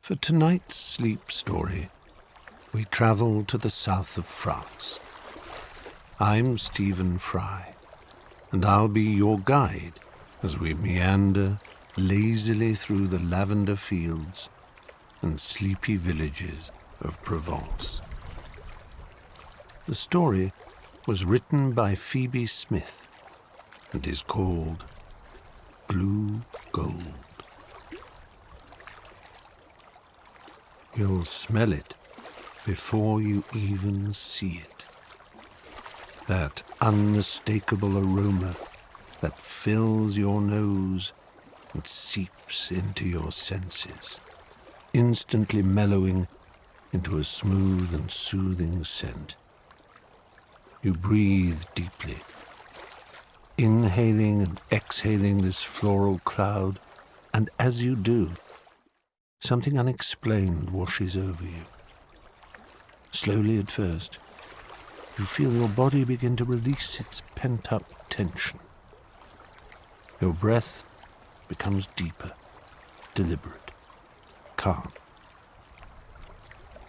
For tonight's sleep story, we travel to the south of France. I'm Stephen Fry, and I'll be your guide as we meander lazily through the lavender fields and sleepy villages of Provence. The story was written by Phoebe Smith and is called Blue Gold. You'll smell it before you even see it. That unmistakable aroma that fills your nose and seeps into your senses, instantly mellowing into a smooth and soothing scent. You breathe deeply, inhaling and exhaling this floral cloud, and as you do, something unexplained washes over you. Slowly at first, you feel your body begin to release its pent-up tension. Your breath becomes deeper, deliberate, calm.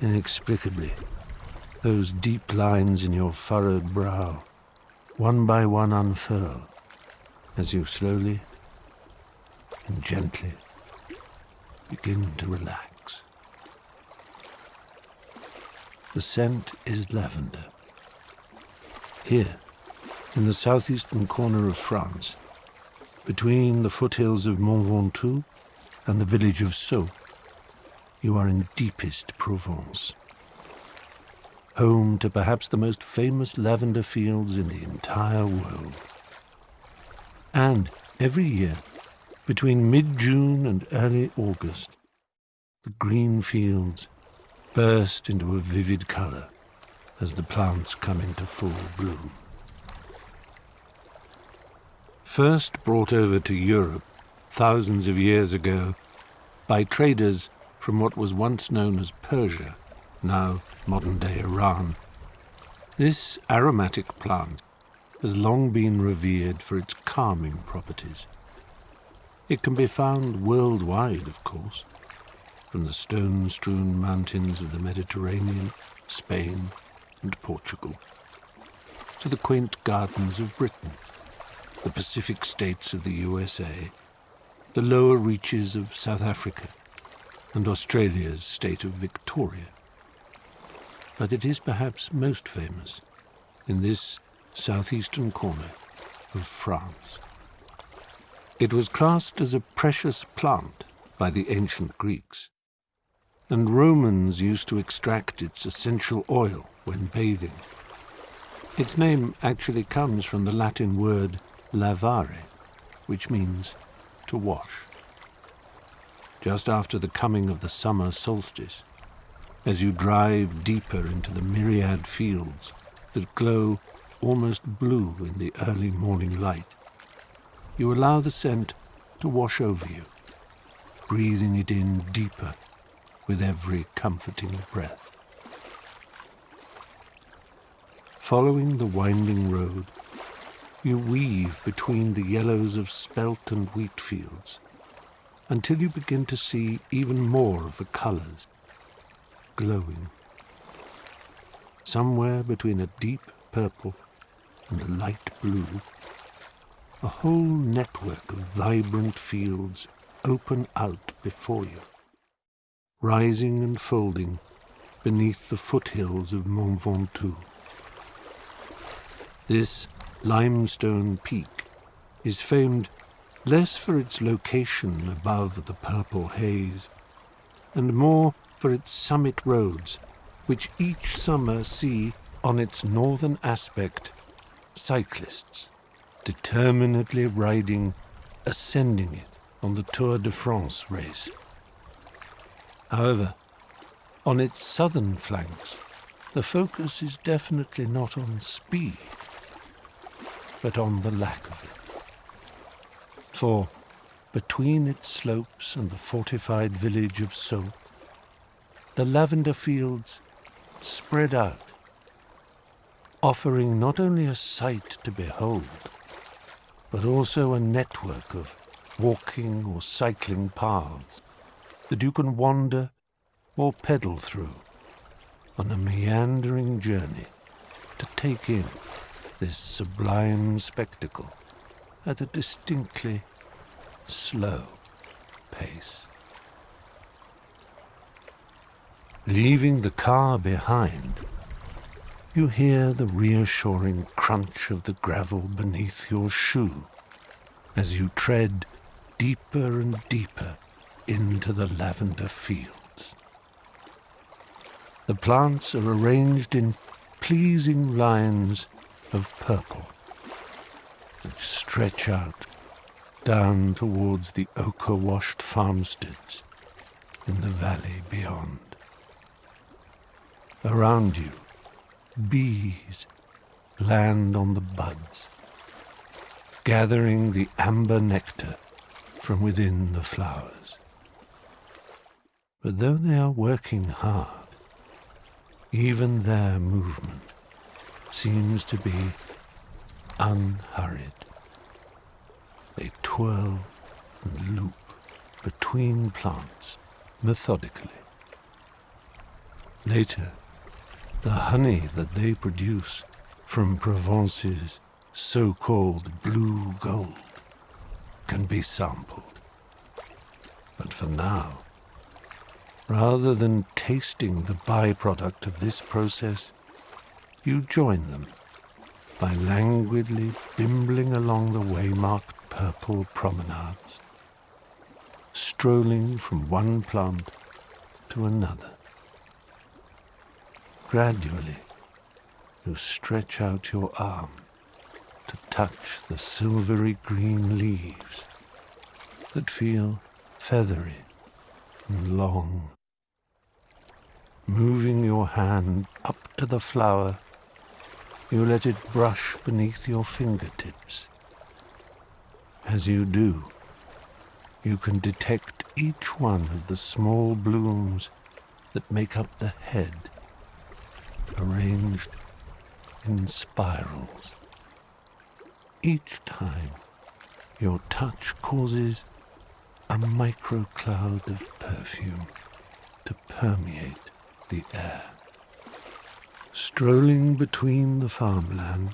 Inexplicably, those deep lines in your furrowed brow, one by one, unfurl as you slowly and gently begin to relax. The scent is lavender. Here, in the southeastern corner of France, between the foothills of Mont Ventoux and the village of Sceaux, you are in deepest Provence, home to perhaps the most famous lavender fields in the entire world. And every year, between mid-June and early August, the green fields burst into a vivid color as the plants come into full bloom. First brought over to Europe thousands of years ago by traders from what was once known as Persia, now modern-day Iran, this aromatic plant has long been revered for its calming properties. It can be found worldwide, of course, from the stone-strewn mountains of the Mediterranean, Spain, and Portugal, to the quaint gardens of Britain, the Pacific states of the USA, the lower reaches of South Africa, and Australia's state of Victoria. But it is perhaps most famous in this southeastern corner of France. It was classed as a precious plant by the ancient Greeks, and Romans used to extract its essential oil when bathing. Its name actually comes from the Latin word lavare, which means to wash. Just after the coming of the summer solstice, as you drive deeper into the myriad fields that glow almost blue in the early morning light, you allow the scent to wash over you, breathing it in deeper with every comforting breath. Following the winding road, you weave between the yellows of spelt and wheat fields until you begin to see even more of the colors glowing. Somewhere between a deep purple and a light blue, a whole network of vibrant fields open out before you, rising and folding beneath the foothills of Mont Ventoux. This limestone peak is famed less for its location above the purple haze, and more for its summit roads, which each summer see on its northern aspect cyclists determinedly riding, ascending it on the Tour de France race. However, on its southern flanks, the focus is definitely not on speed, but on the lack of it. For between its slopes and the fortified village of Sceaux, the lavender fields spread out, offering not only a sight to behold, but also a network of walking or cycling paths that you can wander or pedal through on a meandering journey to take in this sublime spectacle at a distinctly slow pace. Leaving the car behind, you hear the reassuring crunch of the gravel beneath your shoe as you tread deeper and deeper into the lavender fields. The plants are arranged in pleasing lines of purple, which stretch out down towards the ochre-washed farmsteads in the valley beyond. Around you, bees land on the buds, gathering the amber nectar from within the flowers. But though they are working hard, even their movement seems to be unhurried. They twirl and loop between plants methodically. Later, the honey that they produce from Provence's so-called blue gold can be sampled. But for now, rather than tasting the byproduct of this process, you join them by languidly bimbling along the way-marked purple promenades, strolling from one plant to another. Gradually, you stretch out your arm to touch the silvery green leaves that feel feathery and long. Moving your hand up to the flower, you let it brush beneath your fingertips. As you do, you can detect each one of the small blooms that make up the head, arranged in spirals. Each time, your touch causes a microcloud of perfume to permeate the air. Strolling between the farmland,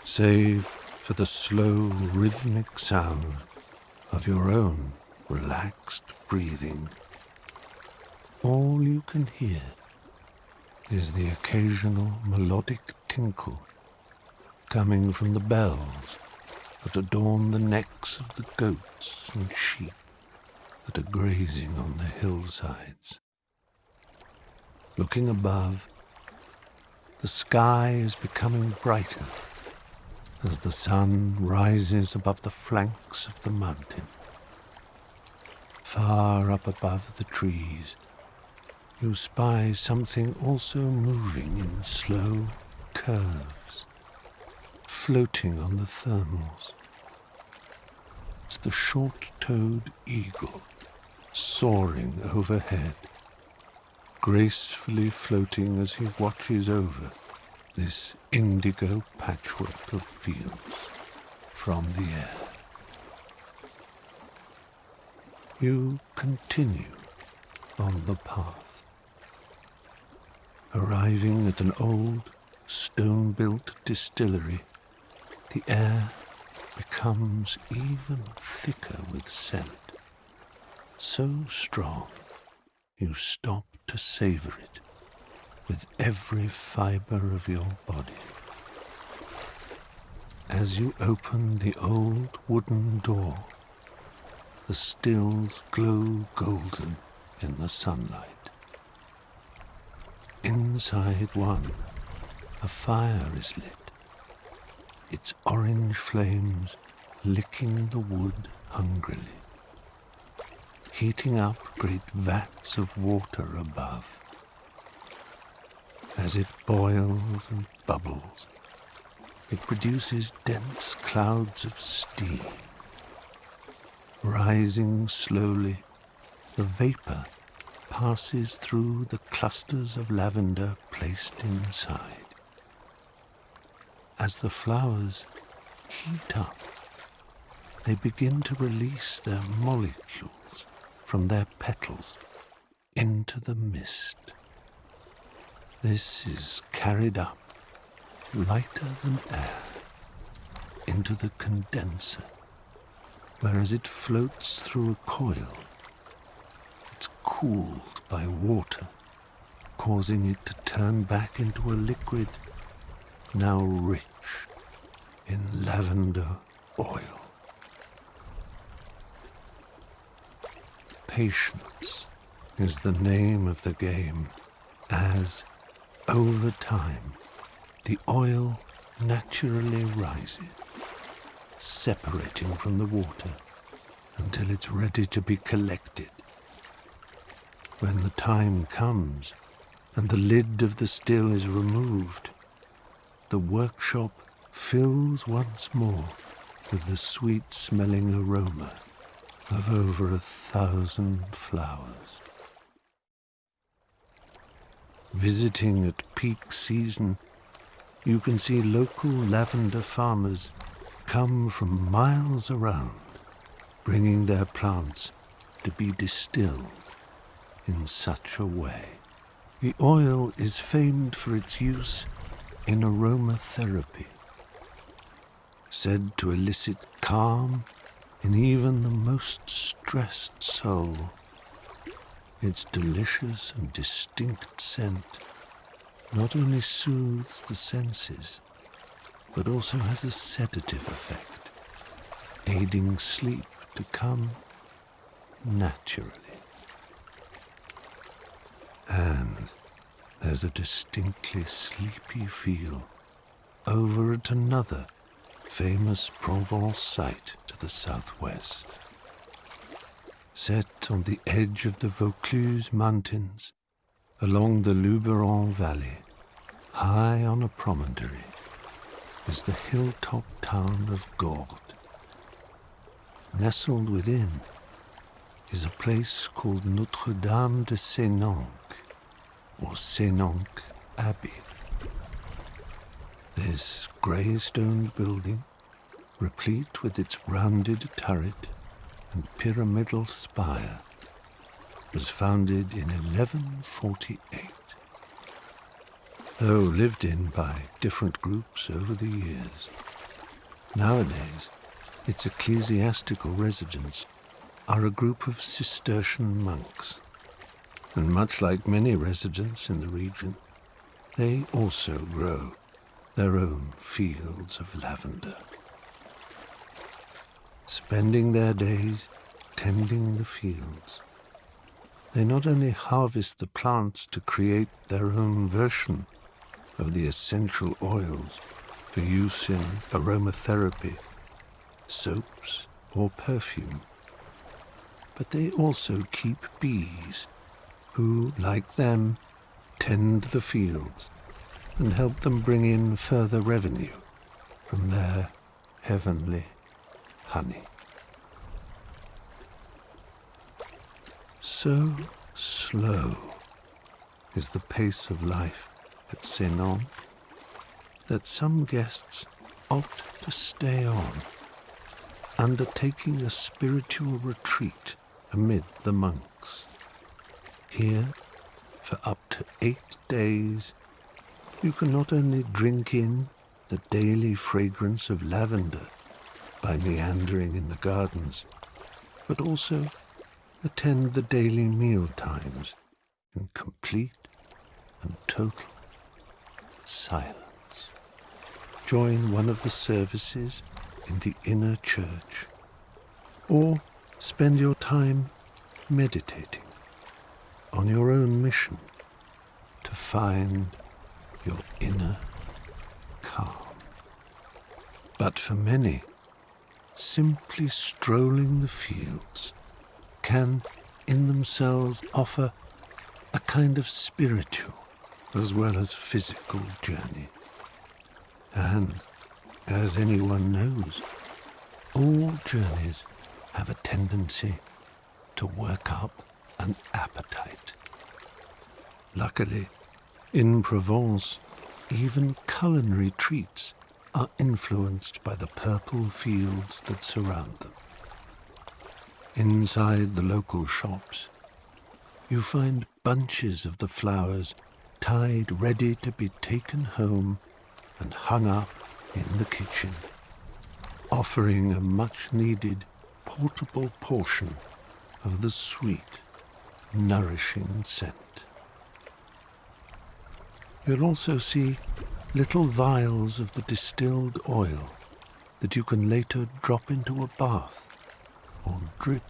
save for the slow rhythmic sound of your own relaxed breathing, all you can hear is the occasional melodic tinkle coming from the bells that adorn the necks of the goats and sheep that are grazing on the hillsides. Looking above, the sky is becoming brighter as the sun rises above the flanks of the mountain. Far up above the trees, you spy something also moving in slow curves, floating on the thermals. It's the short-toed eagle soaring overhead, gracefully floating as he watches over this indigo patchwork of fields from the air. You continue on the path, arriving at an old stone-built distillery. The air becomes even thicker with scent, so strong you stop to savor it with every fiber of your body. As you open the old wooden door, the stills glow golden in the sunlight. Inside one, a fire is lit, its orange flames licking the wood hungrily, heating up great vats of water above. As it boils and bubbles, it produces dense clouds of steam. Rising slowly, the vapor passes through the clusters of lavender placed inside. As the flowers heat up, they begin to release their molecules from their petals into the mist. This is carried up, lighter than air, into the condenser, where as it floats through a coil, it's cooled by water, causing it to turn back into a liquid now rich in lavender oil. Patience is the name of the game, as, over time, the oil naturally rises, separating from the water until it's ready to be collected. When the time comes and the lid of the still is removed, the workshop fills once more with the sweet-smelling aroma of over 1,000 flowers. Visiting at peak season, you can see local lavender farmers come from miles around, bringing their plants to be distilled in such a way. The oil is famed for its use in aromatherapy, said to elicit calm in even the most stressed soul. Its delicious and distinct scent not only soothes the senses, but also has a sedative effect, aiding sleep to come naturally. And there's a distinctly sleepy feel over at another famous Provence site to the southwest. Set on the edge of the Vaucluse Mountains, along the Luberon Valley, high on a promontory, is the hilltop town of Gordes. Nestled within is a place called Notre-Dame de Sénanque, or Sénanque Abbey. This grey-stone building, replete with its rounded turret and pyramidal spire, was founded in 1148. Though lived in by different groups over the years, nowadays its ecclesiastical residents are a group of Cistercian monks, and much like many residents in the region, they also grow their own fields of lavender. Spending their days tending the fields, they not only harvest the plants to create their own version of the essential oils for use in aromatherapy, soaps, or perfume, but they also keep bees who, like them, tend the fields and help them bring in further revenue from their heavenly honey. So slow is the pace of life at Sénanque that some guests opt to stay on, undertaking a spiritual retreat amid the monks. Here, for up to 8 days, you can not only drink in the daily fragrance of lavender by meandering in the gardens, but also attend the daily meal times in complete and total silence. Join one of the services in the inner church, or spend your time meditating on your own mission to find your inner calm. But for many, simply strolling the fields can in themselves offer a kind of spiritual as well as physical journey. And, as anyone knows, all journeys have a tendency to work up an appetite. Luckily, in Provence, even culinary treats are influenced by the purple fields that surround them. Inside the local shops, You find bunches of the flowers tied ready to be taken home and hung up in the kitchen, offering a much-needed portable portion of the sweet, nourishing scent. You'll also see little vials of the distilled oil that you can later drop into a bath or drip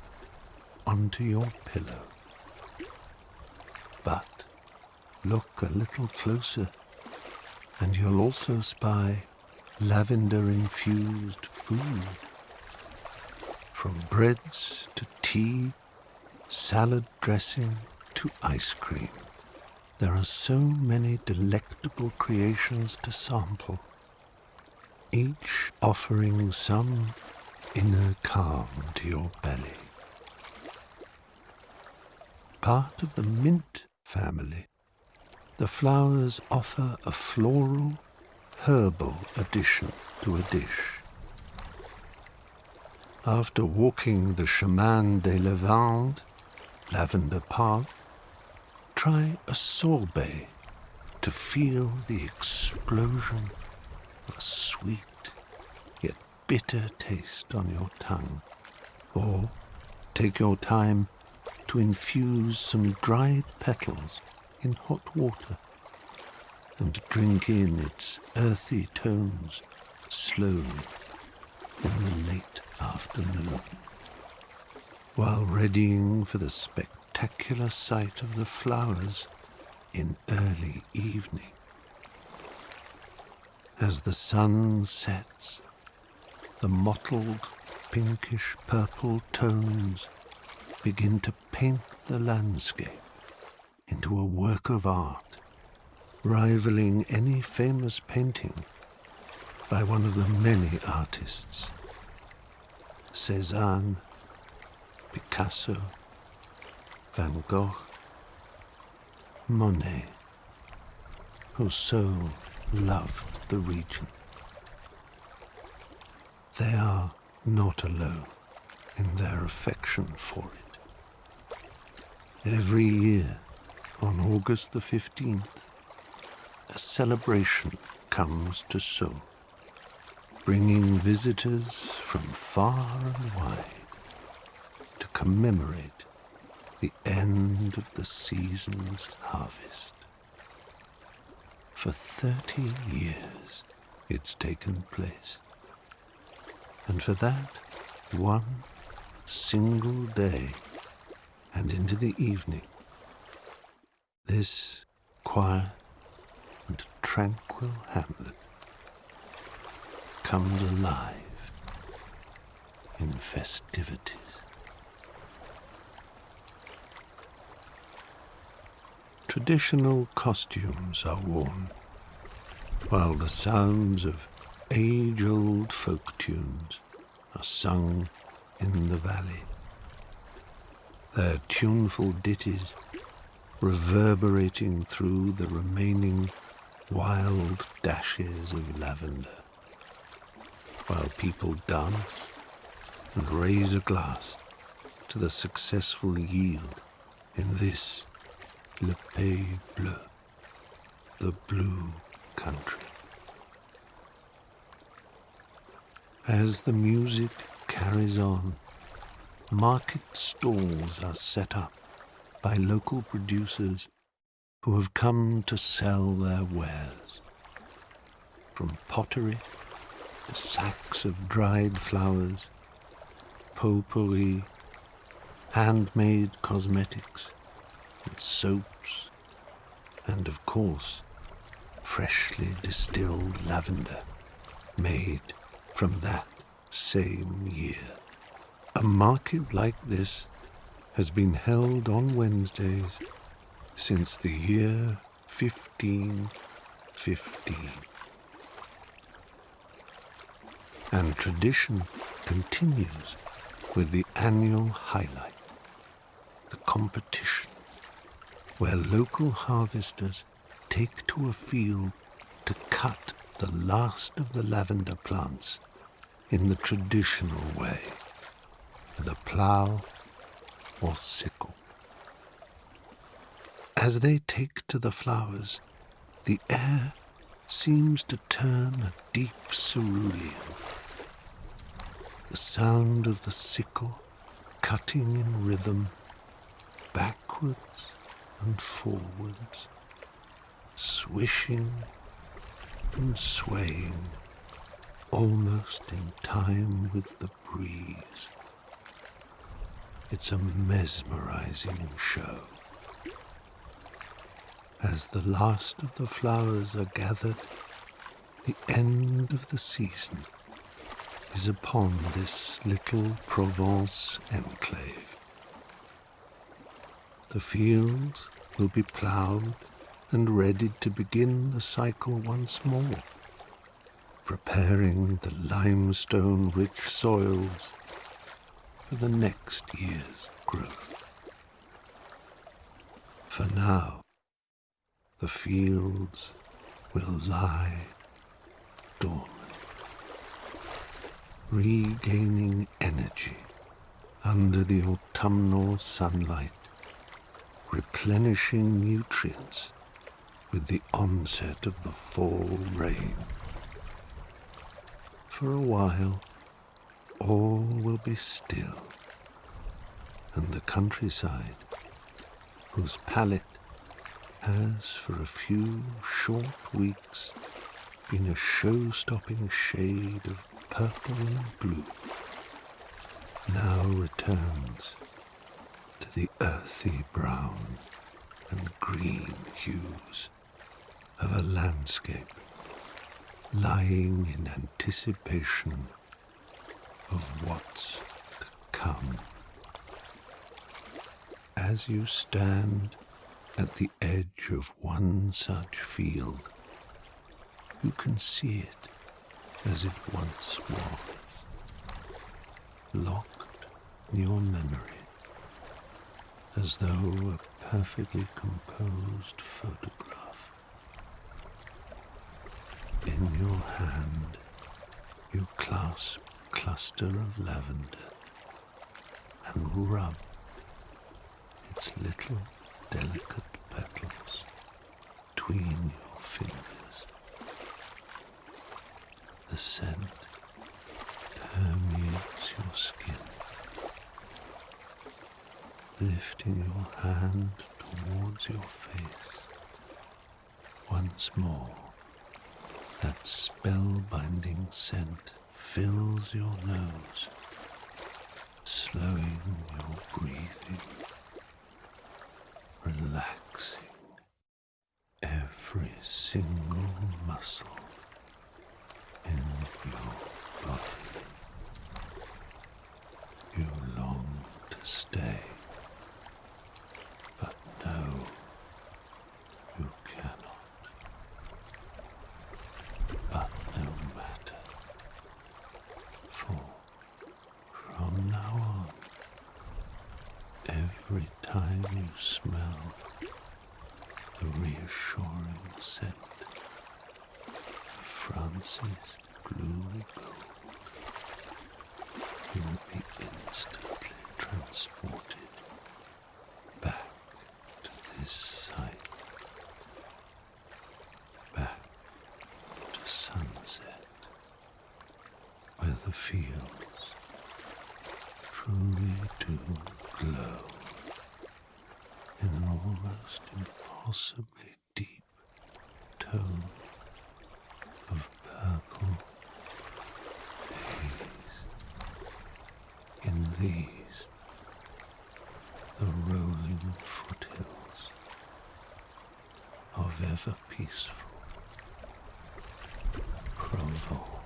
onto your pillow. But look a little closer, and you'll also spy lavender-infused food. From breads to tea, salad dressing to ice cream, there are so many delectable creations to sample, each offering some inner calm to your belly. Part of the mint family, the flowers offer a floral, herbal addition to a dish. After walking the Chemin des Lavandes, lavender path, try a sorbet to feel the explosion of a sweet yet bitter taste on your tongue. Or take your time to infuse some dried petals in hot water and drink in its earthy tones slowly in the late afternoon, while readying for the spectacular sight of the flowers in early evening. As the sun sets, the mottled pinkish-purple tones begin to paint the landscape into a work of art, rivaling any famous painting by one of the many artists, Cézanne, Picasso, Van Gogh, Monet, who so loved the region. They are not alone in their affection for it. Every year, on August the 15th, a celebration comes to Sceaux, bringing visitors from far and wide to commemorate the end of the season's harvest. For 30 years it's taken place, and for that one single day and into the evening, this quiet and tranquil hamlet comes alive in festivities. Traditional costumes are worn, while the sounds of age-old folk tunes are sung in the valley, their tuneful ditties reverberating through the remaining wild dashes of lavender, while people dance and raise a glass to the successful yield in this Le Pays Bleu, the blue country. As the music carries on, market stalls are set up by local producers who have come to sell their wares, from pottery to sacks of dried flowers, potpourri, handmade cosmetics, and soaps, and of course, freshly distilled lavender made from that same year. A market like this has been held on Wednesdays since the year 1515. And tradition continues with the annual highlight, the competition, where local harvesters take to a field to cut the last of the lavender plants in the traditional way, with a plough or sickle. as they take to the flowers, the air seems to turn a deep cerulean. The sound of the sickle cutting in rhythm, backwards and forwards, swishing and swaying, almost in time with the breeze. It's a mesmerizing show. As the last of the flowers are gathered, the end of the season is upon this little Provence enclave. The fields will be ploughed and readied to begin the cycle once more, preparing the limestone-rich soils for the next year's growth. For now, the fields will lie dormant, regaining energy under the autumnal sunlight, replenishing nutrients with the onset of the fall rain. For a while, all will be still, and the countryside, whose palette has for a few short weeks been a show-stopping shade of purple and blue, now returns to the earthy brown and green hues of a landscape lying in anticipation of what's to come. As you stand at the edge of one such field, you can see it as it once was, locked in your memory, as though a perfectly composed photograph. In your hand, you clasp a cluster of lavender and rub its little delicate petals between your fingers. The scent permeates your skin, lifting your hand towards your face. Once more, that spellbinding scent fills your nose, slowing your breathing, relaxing every single muscle in your body. You long to stay, but no, you cannot. But no matter, for from now on, every time you smell the reassuring scent of France's blue gold, you will be instantly transported back to this site, back to sunset, where the fields truly do glow in an almost impossibly deep tone of purple haze. In these, the rolling foothills of ever peaceful Provence.